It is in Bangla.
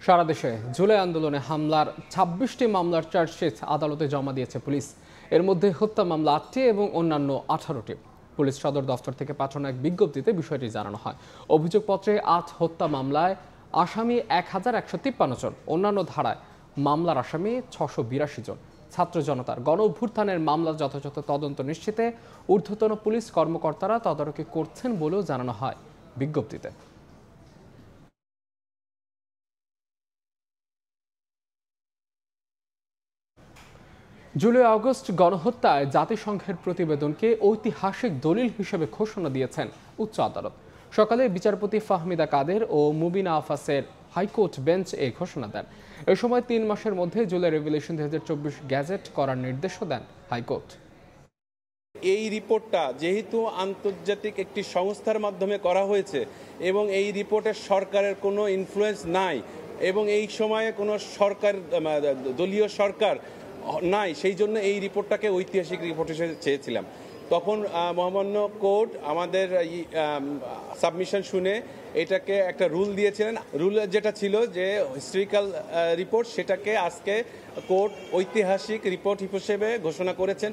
সারা দেশে জুলাই আন্দোলনে হামলার ২৬টি মামলার চার্জশিট আদালতে জমা দিয়েছে পুলিশ। এর মধ্যে হত্যা মামলা ৮টি এবং অন্যান্য ১৮টি। পুলিশ সদর দফতর থেকে পাঠানো এক বিজ্ঞপ্তিতে বিষয়টি জানানো হয়। অভিযোগপত্রে ৮ হত্যা মামলায় আসামি ১,১৫৩ জন, অন্যান্য ধারায় মামলার আসামি ৬৮২ জন। ছাত্র জনতার গণ অভ্যুত্থানের মামলা যথাযথ তদন্ত নিশ্চিতে ঊর্ধ্বতন পুলিশ কর্মকর্তারা তদারকি করছেন বলেও জানানো হয় বিজ্ঞপ্তিতে। জুলাই আগস্ট গণহত্যায় জাতিসংঘের প্রতিবেদনকে ঐতিহাসিক দলিল হিসেবে ঘোষণা দিয়েছেন উচ্চ আদালত। সকালে বিচারপতি ফাহমিদা কাদের ও মুবিনা আফাসের হাইকোর্ট বেঞ্চ এই ঘোষণা দেন। এ সময় ৩ মাসের মধ্যে জুলাই রেভলিউশন ২০২৪ গ্যাজেট করার নির্দেশও দেন হাইকোর্ট। এই রিপোর্টটা যেহেতু আন্তর্জাতিক একটি সংস্থার মাধ্যমে করা হয়েছে এবং এই রিপোর্টের সরকারের কোনো ইনফ্লুয়েন্স নাই এবং এই সময়ে কোনো সরকার দলীয় সরকার নাই, সেই জন্য এই রিপোর্টটাকে ঐতিহাসিক রিপোর্ট হিসেবে চেয়েছিলাম। তখন মহামান্য কোর্ট আমাদের সাবমিশন শুনে এটাকে একটা রুল দিয়েছিলেন। রুল যেটা ছিল যে হিস্ট্রিক্যাল রিপোর্ট, সেটাকে আজকে কোর্ট ঐতিহাসিক রিপোর্ট হিসেবে ঘোষণা করেছেন।